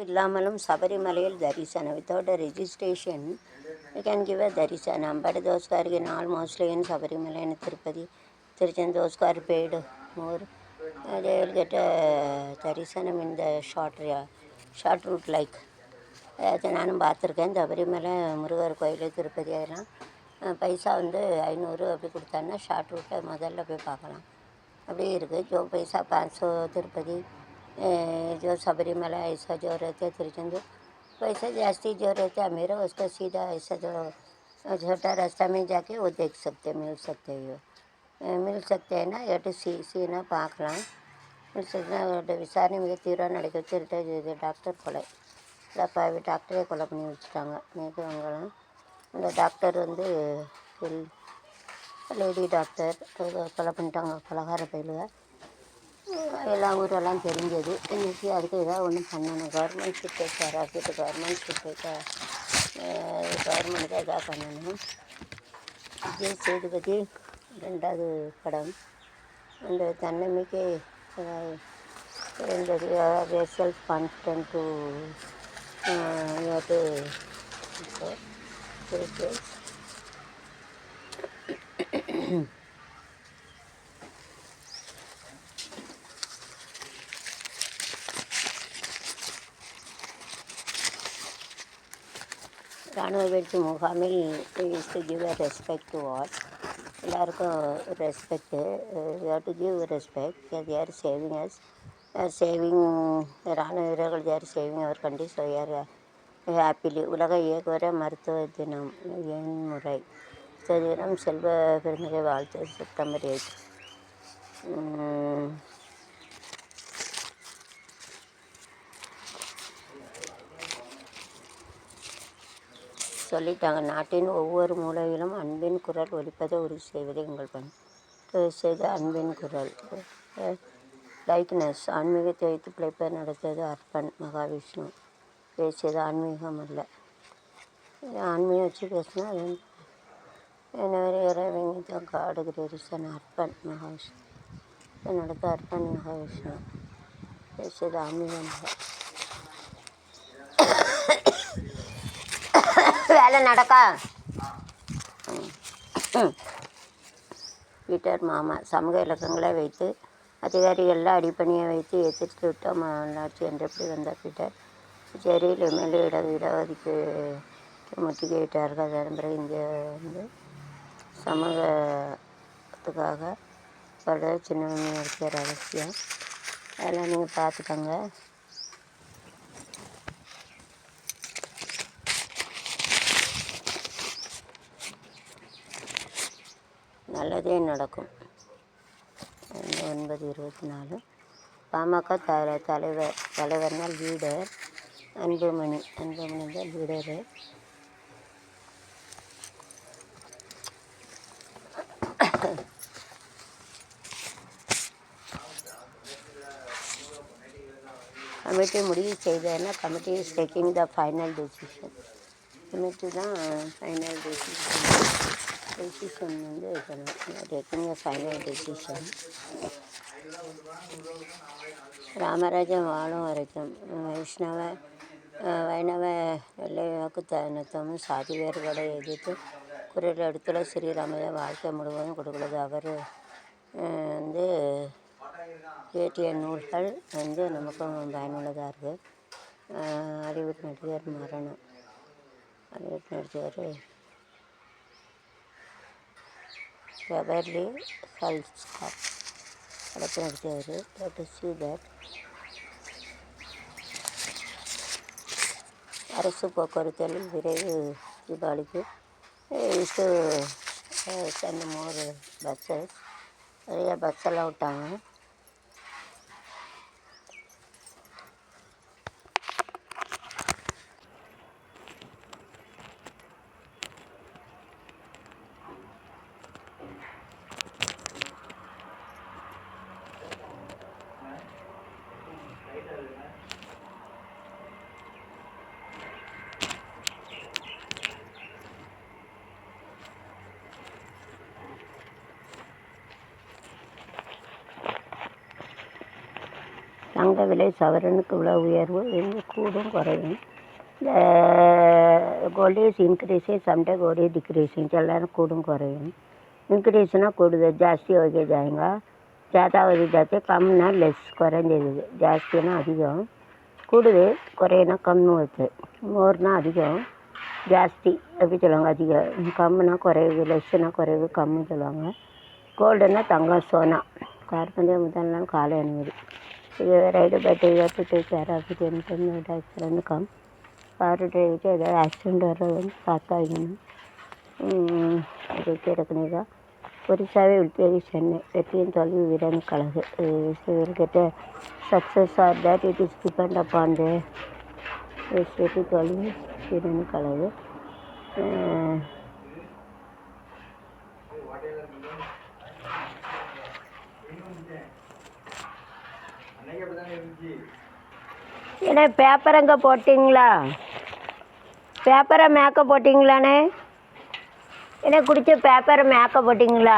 இல்லாமலும் சபரிமலையில் தரிசனம் without a registration you can give a darshanam, but those who are in almost in Sabarimala and Tirupati, Tiruchan, those who are paid more, they will get a darshanam in the short route like. அதை நானும் பார்த்துருக்கேன். சபரிமலை முருகர் கோயில் திருப்பதி அதெல்லாம் பைசா வந்து 500 அப்படி கொடுத்தாங்கன்னா short ரூட்டில் முதல்ல போய் பார்க்கலாம். அப்படியே இருக்குது. जो पैसा 500 तिरुपति जो सबरीमला ऐसा जो रहते तिरुचंदूर पैसा जास्ती जो रहते मेरा उसका सीधा ऐसा जो छोटा रास्ता में जाके वो देख सकते मिल सकते हैं ना எட்டு சீனா பார்க்கலாம். मिल सकते விசாரணை மிக தீவிரம் நடக்க வச்சுருட்டு டாக்டர் கொலை டாக்டரே கொலை பண்ணி வச்சுட்டாங்க. நேற்று அந்த டாக்டர் வந்து லேடி டாக்டர் கொலை பண்ணிட்டாங்க. பலகார பயிலுக எல்லா ஊரெல்லாம் தெரிஞ்சது. இன்றைக்கி அதுக்கு ஏதாவது ஒன்று பண்ணணும். கவர்மெண்ட் ஷிப் யாராக்கிட்டு கவர்மெண்ட் கவர்மெண்ட்டுக்கு எதாவது பண்ணணும். விஜய் சேதுபதி 2வது படம் அந்த தன்னம்பிக்கை இருந்தது. செல்ஃப் கான்ஃபிடென்ட் டு இராணுவ பயிற்சி முகாமில் use to give a respect to all. எல்லாருக்கும் respect to give respect. They are saving us saving இராணுவ வீரர்கள் they are saving our country. So are happily. உலக ஏகோர மருத்துவ தினம் எண்முறை தினம் செல்வ பெருந்தகை வாழ்த்து செப்டம்பர் 8. சொல்லிட்டாங்க. நாட்டின் ஒவ்வொரு மூலையிலும் அன்பின் குரல் ஒலிப்பதை உறுதி செய்வதே எங்கள் பணி. செய்த அன்பின் குரல் லைக்னஸ் ஆன்மீகத்தை வைத்து பிழைப்பை நடத்தது அர்ப்பன் மகாவிஷ்ணு. பேசியது ஆன்மீகம் அல்ல. ஆன்மீகம் வச்சு பேசினா அது இறைவங்க காடு கிரேரிசன் அர்ப்பன் மகாவிஷ்ணு நடத்த அர்ப்பன் மகாவிஷ்ணு. பேசியது ஆன்மீகம் அல்ல. வேலை நடக்கா. பீட்டர் மாமா சமூக இலக்கங்களை வைத்து அதிகாரிகளில் அடிப்பணியை வைத்து எதிர்த்து விட்டோம் நல்லாட்சி என்றபடி வந்தார் பீட்டர். புதுச்சேரியில் எம்எல்ஏ இடஒதுக்கு முற்றுகையிட்டார்கள். அதன் பிறகு இந்தியா வந்து சமூகத்துக்காக பல சின்னமணி நடத்திய ரகசியம் அதெல்லாம் நீங்கள் பார்த்துக்கோங்க. நல்லதே நடக்கும். 9/24 பாமக தலைவர்னால் லீடர் அன்புமணி தான் லீடரு. கமிட்டி முடிவு செய்ததுன்னா committee is taking the final decision. Committee தான் ஃபைனல் டெசிஷன் வந்து taking the final decision. Ramarajan வாழும் வரைக்கும் வைணவ எல்லைவாக்கு தனத்தமும் சாதி வேறுபாடை எதிர்த்து குரல் எடுத்துள்ள ஸ்ரீராமதாஸ் வாழ்க்கை முழுவதும் கொடுக்கிறது. அவர் வந்து இயற்றிய நூல்கள் வந்து நமக்கும் பயனுள்ளதாக இருக்குது. ஹாலிவுட் நடிகர் மரணம். ஹாலிவுட் நடிகர் பெவர்லி ஹில்ஸ் படத்தில் நடித்தவர். டு see that அரசு போக்குவரத்தில் விரைவு தீபாவளிக்கு டு சென்ட் மோர் பஸ்ஸஸ் நிறைய பஸ்ஸெல்லாம் விட்டாங்க. தங்க விலை சவரனுக்கு இவ்வளோ உயர்வு எங்கே கூடும் குறையும். இந்த gold is increasing some day gold is decreasing चल रहा है कूड़ूं कुरेயும் इंक्रीज ना कूड़े जास्ती हो के जाएगा ज़्यादा हो जाते कम ना लेस குறைஞ்சது ஜாஸ்தினா அதிகம் கூடுது குறையினா கம்மி வருது மோர்னா அதிகம் ஜாஸ்தி எப்படி சொல்லுவாங்க அதிகம் கம்முனா குறைவு லெஸ்ஸுனா குறைவு கம்மின்னு சொல்லுவாங்க. கோல்டுன்னா தங்கம் சோனா கார்பந்தே முதல் நாள் காலை அனுமதி இது ride but to take care of it any time come car டிரைவிட்டு ஏதாவது ஆக்சிடெண்ட் வர்றது வந்து பார்த்தாங்கன்னு அதுக்கு எடுக்கணுங்க. ஒரிசாவை உள்பேரி சென்னை வெற்றியின் தோல்வி வீரன் கழகு இவர்கிட்ட success R that it is depend upon the வெற்றி தோல்வி வீரன் கழகு. ஏன்னா பேப்பர் அங்கே போட்டிங்களா பேப்பரை மேக்க போட்டிங்களாண்ணே ஏன்னா குடித்த பேப்பரை மேக்க போட்டிங்களா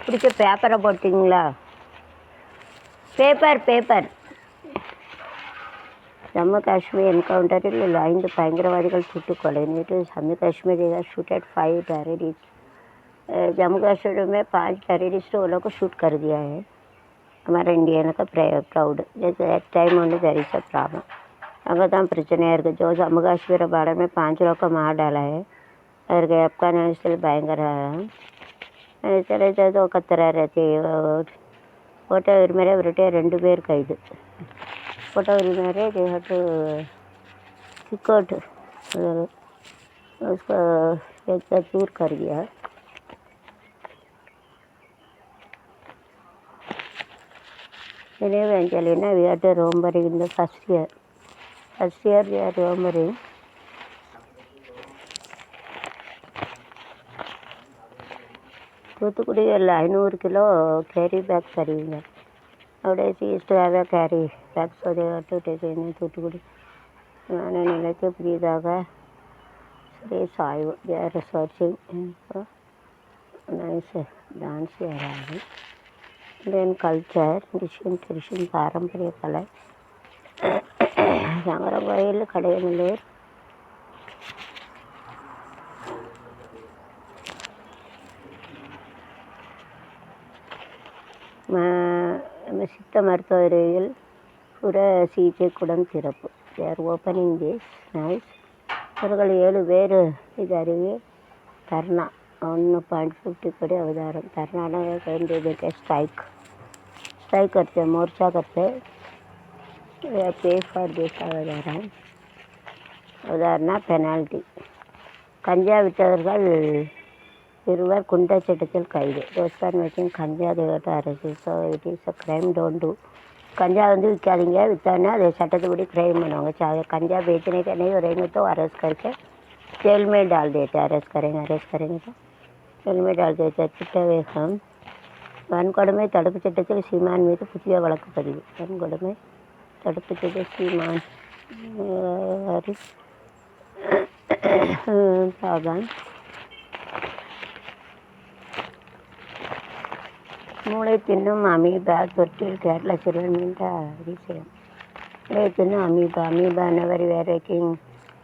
குடித்த பேப்பரை போட்டிங்களா பேப்பர் ஜம்மு காஷ்மீர் என்கவுண்டரில் 5 பயங்கரவாதிகள் சுட்டுக்கொலை நேற்று ஜம்மு காஷ்मीर शूटेड 5 टेररिस्ट जम्मू कश्मीर में 5 टेररिस्ट वो लोग को शूट कर दिया है. हमारा इंडियन का प्राउड जैसे at time only there is a problem अगर तो प्रचने जो जम्मू कश्मीर बॉर्डर में 5 लोग को मार डाला है और अफगानिस्तान भयंकर चले तो कतरा रहती फोटो मेरे उरटे 2 பேர் கைது फोटो मेरे देहट सिकोट उसको एक दूर कर दिया. Eventually we are remembering in the first year we are remembering. தூத்துக்குடியில் 500 கிலோ கேரி பேக் தருவீங்க அப்படியே use to have a carry bag so they have to take in Thoothukudi நான் நிலைக்கு புதியதாக சுரேஷ் ஆய்வு they are researching nice dance யாராவது தென் culture கிருஷின் பாரம்பரிய கலை சங்கரகோயில் கடையநல்லூர் சித்த மருத்துவரையில் புற சிகிச்சை கூடம் திறப்பு தேர் ஓப்பனிங் திஸ் நைஸ். இவர்கள் 7 பேர் இது அறிவு தர்ணா 1.50 படி அவதாரம் धरना स्ट्राइक करते मोर्चा करते पे फॉर दिस அவதாரணா பெனால்டி. கஞ்சா விற்றவர்கள் 2 குண்டர் சட்டத்தில் கைது. தோஸ்தான் மேக்கிங் கஞ்சா தேவட்ட அரசு so it is a crime don't do. கஞ்சா வந்து விற்காதீங்க விற்றானா அதை சட்டத்துப்படி क्राइम பண்ணுவாங்க. கஞ்சா बेचने का नहीं रहेंगे तो अरेस्ट करके जेल में डाल देते अरेस्ट करेंगे तो जेल में डाल देते. திட்டவேகம் வன்கொடுமை தடுப்பு சட்டத்தில் சீமான் மீது புதிய வழக்கு பதிவு. வன்கொடுமை தடுப்பு சட்ட சீமான் சாதான் மூளை தின்னும் அமீபா தொற்றில் கேரள சிறுவன் என்ற அதிசயம். மூளை தின்னும் amoeba never working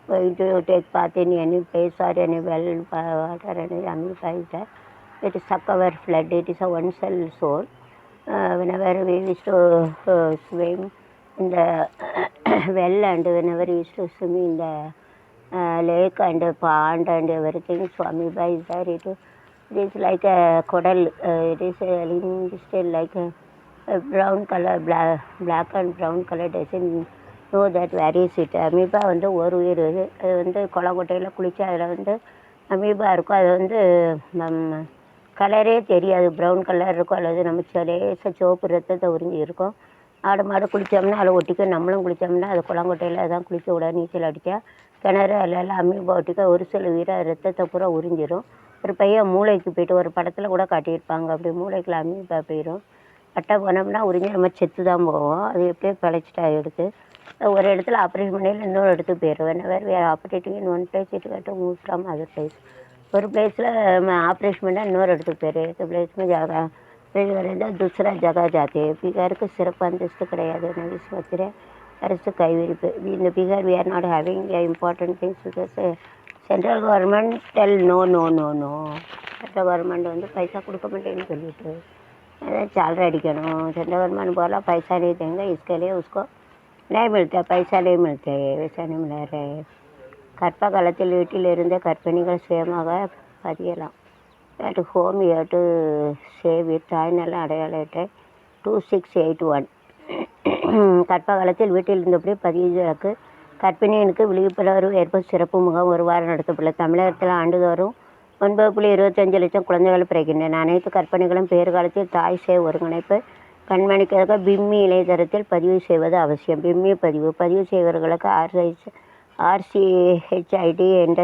going to take part in any place or any well water any amoeba is there. It is suck our blood. It is a one cell soul. Whenever we used to swim in the well and whenever we used to swim in the lake and pond and everything, so amoeba is there. It is like a coral. It is still like a brown color, black and brown color. Doesn't know that where is it. Amoeba வந்து ஒரு உயிர் அது வந்து குளங்கொட்டையில் குளித்தா அதில் வந்து amoeba இருக்கும். அது வந்து கலரே தெரியாது, ப்ரௌன் கலர் இருக்கும் அல்லது நம்ம லேசாக சிவப்பு ரத்தத்தை உறிஞ்சி இருக்கும். ஆடு மாடு குளித்தோம்னா அதில் ஒட்டிக்கும், நம்மளும் குளித்தோம்னா அது குளங்கொட்டையில் அதான் குளிக்க விட நீச்சல் அடித்தா கிணறு அதில் அமீபா ஒட்டிக்க ஒரு சில உயிரை ரத்தத்தை பூரா உறிஞ்சிடும். ஒரு பையன் மூளைக்கு போய்ட்டு ஒரு படத்தில் கூட காட்டியிருப்பாங்க, அப்படி மூளைக்குள்ள அமீபா போயிடும். கட்டை போனோம்னா உறிஞ்சி நம்ம செத்து தான் போவோம். அது எப்படியே பிழைச்சிட்டா எடுத்து ஒரு இடத்துல ஆப்ரேஷன் பண்ணியில் இன்னொரு இடத்துக்கு போயிடும். வேறு ஆப்ரேட்டிங் இன் ஒன் பிளேஸ் இட்டு கட்ட மூவ் ஃப்ரம் அதர் பிளேஸ். ஒரு பிளேஸில் ஆப்ரேஷன் பண்ணால் இன்னொரு இடத்துக்கு போயிடும். பிளேஸ்மே இருந்தால் दूसरा जगह जाते हैं. பீகாருக்கு சிறப்பு அந்தஸ்து கிடையாது. நவீஸ் மத்திர அரசு கைவிரிப்பு. இந்த Bihar we are not having important things because central government tell no no no no. Central government வந்து பைசா கொடுக்க மாட்டேன்னு சொல்லிட்டு अरे चालरा अडिकணும். सेंट्रल गवर्नमेंट बोला पैसा नहीं देंगे, इसके लिए उसको नहीं मिलता, पैसा नहीं मिलते, वैसा नहीं मिला रहे. கற்ப காலத்தில் வீட்டிலிருந்தே கர்ப்பிணிகள் சுயமாக பதியலாம். At home to save it தாய்நல அடையாள அட்டை 2681. கற்ப காலத்தில் வீட்டில் இருந்தபடி பதிவுக்கு கர்ப்பிணிகளுக்கு விழிப்புணர்வு ஏற்படும் சிறப்பு முகாம் ஒரு வாரம் நடத்தப்பட்டுள்ளது. தமிழகத்தில் ஆண்டுதோறும் 9.25 லட்சம் குழந்தைகள் பிறக்கின்றன. அனைத்து கர்ப்பிணிகளும் பேறுகாலத்தில் தாய் சேவ் ஒருங்கிணைப்பு கண்காணிக்காக பிம்மி இணையதளத்தில் பதிவு செய்வது அவசியம். பிம்மி பதிவு செய்வர்களுக்கு RCHID என்ற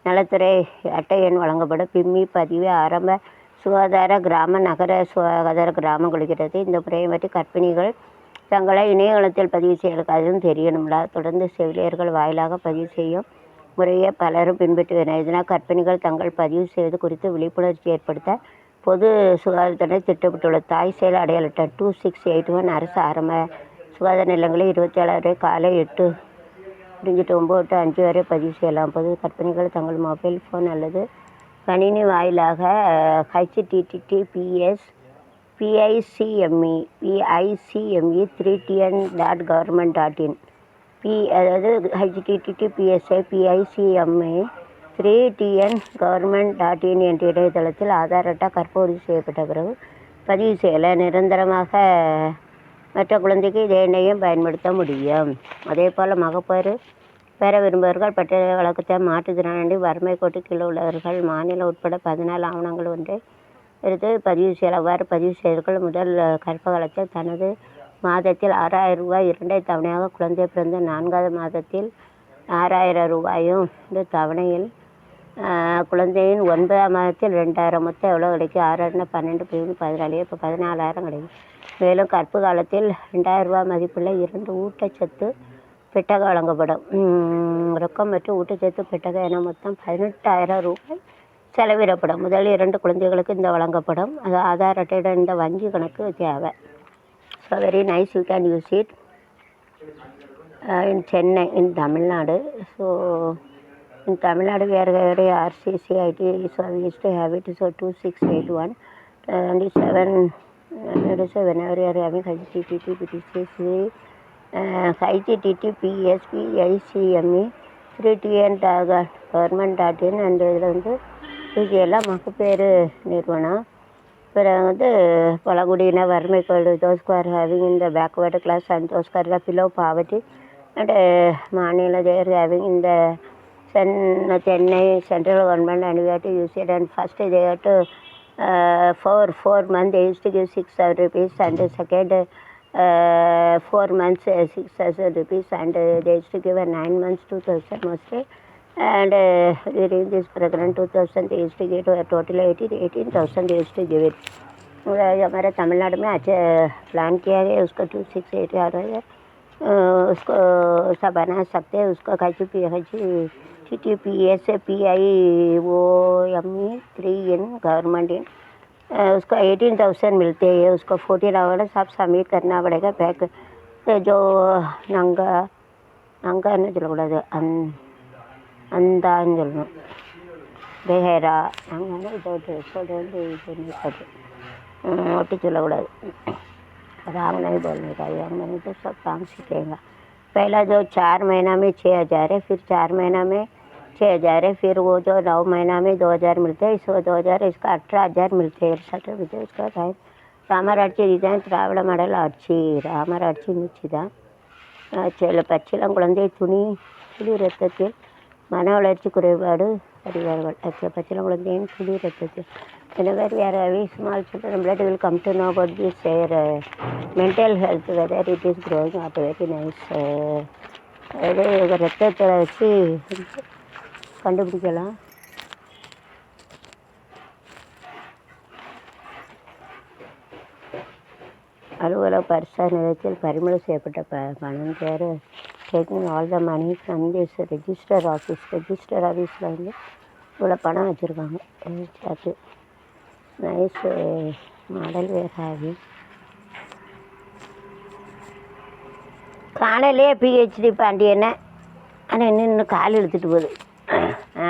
நலத்துறை அட்டை எண் வழங்கப்படும். பிம்மி பதிவு ஆரம்ப சுகாதார கிராம நகர சுகாதார கிராமம் கொடுக்கிறது. இந்த முறையை பற்றி கர்ப்பிணிகள் தங்களை இணையதளத்தில் பதிவு செய்யறதுக்கு அதுவும் தெரியணும்ல. தொடர்ந்து செவிலியர்கள் வாயிலாக பதிவு செய்யும் முறையை பலரும் பின்பற்றுகின்றனர். இதனால் கர்ப்பிணிகள் தங்கள் பதிவு செய்வது குறித்து விழிப்புணர்ச்சி ஏற்படுத்த பொது சுகாதாரத்துறை திட்டமிட்டுள்ளது. தாய் செயல் அடையாள அட்டை 2681 அரசு ஆரம்ப சுகாதார நிலையங்களில் 27 வரை காலை 8 முடிஞ்சிட்டு 9 to 5 வரை பதிவு செய்யலாம். பொது கர்ப்பிணிகள் தங்கள் மொபைல் ஃபோன் அல்லது கணினி வாயிலாக https PICME 3tn.government.in அதாவது https PICME 3tn government.in என்ற இணையதளத்தில் ஆதார் அட்டை கற்பூர்த்தி செய்யப்பட்ட பிறகு பதிவு செய்யலாம். நிரந்தரமாக மற்ற குழந்தைக்கு இதே எண்ணையும் பயன்படுத்த முடியும். அதே போல் மகப்பேறு பெற விரும்புபவர்கள் பட்டியல் வழக்கத்தை மாற்றுத்திறனாளி வறுமை கோட்டு கீழே உள்ளவர்கள் மாநிலம் உட்பட 14 ஆவணங்கள் ஒன்றை எடுத்து பதிவு செய்யலாம். அவ்வாறு பதிவு செய்தவர்கள் முதல் கற்ப காலத்தில் தனது மாதத்தில் 6000 ரூபாய் இரண்டை தவணையாக, குழந்தை பிறந்த 4வது மாதத்தில் 6000 ரூபாயும் இந்த தவணையில் குழந்தையின் 9ஆம் மாதத்தில் 2000 மொத்தம் எவ்வளோ கிடைக்கும்? 6 12 14 இப்போ 14000 கிடைக்கும். மேலும் கற்பு காலத்தில் 2000 ரூபாய் மதிப்புள்ள 2 ஊட்டச்சத்து பெட்டகம் வழங்கப்படும். ரொக்கம் மற்றும் ஊட்டச்சத்து பெட்டகம் என மொத்தம் 18000 ரூபாய் செலவிடப்படும். முதல் 2 குழந்தைகளுக்கு இந்த வழங்கப்படும். அது ஆதார் அட்டையுடன் இந்த வங்கி கணக்கு தேவை. So very nice, you can use it in Chennai, in Tamil Nadu. So in Tamil Nadu we are very RCCIT, so we used to have it. So 2681 and 7 whenever you are having https PICME 3tn.government.in and இதில் வந்து இது எல்லாம் மகப்பேறு நிறுவனம். பிறகு வந்து பழங்குடியின வறுமை கோடு those who are having in the backward class and those who are below poverty and மாநில they are having in the Chennai central government and we have to use it. And first they have to for 4 months they used to give 6,000 rupees and the second 4 months 6,000 rupees and they used to give a 9 months 2,000 mostly. And during this program 2000 they used to get a total 18,000 they used to give it. हमारे तमिलनाडु में अच्छा plan किया गया, उसको 2680 आ रहा है, उसको ऐसा बना सकते हैं. उसको https PICME 3n government in उसको 18,000 मिलते हैं. उसको 14 आवर्स आप सबमिट करना पड़ेगा. बैक जो नंगा என்ன சொல்லக்கூடாது, அந்தான்னு சொல்லணும், பெஹரா நாங்கள் இதோட சொல்கிறது ஒட்டி சொல்லக்கூடாது. राम नहीं बोलने का, यंग मैंने तो सब काम सीखेगा. पहला जो 4 महीना में 6,000 है, फिर 4 महीना में 6,000 है, फिर वो जो 9 महीना में 2,000 मिलते हैं, इसको 2,000 इसका 18,000 मिलते हैं. सर्टिफिकेट इसका है ராமராட்சி இதுதான் திராவிட மாடல் ஆட்சி. ராமராட்சி மிச்சி தான். சில பச்சிளம் குழந்தை துளி ரத்தத்தில் மன வளர்ச்சி குறைபாடு அறிவார்கள். பச்சிளம் குழந்தையின் துளி ரத்தத்தில் whenever we are having small children, blood will come to know about this their mental health, whether it is growing up. Very nice. அது ரத்தத்தை வச்சு கண்டுபிடிக்கலாம். அலுவலக பரிசா நிலையத்தில் பறிமுதல் செய்யப்பட்ட பணம் பேர் taking all the money from this register office. Register ஆஃபீஸில் வந்து இவ்வளோ பணம் வச்சுருக்காங்க. நைஸ் மாடல் வேர் ஹேவி காலையிலே பிஹெச்டி பாண்டியனை ஆனால் இன்னும் கால் இழுத்துட்டு போகுது. ஆ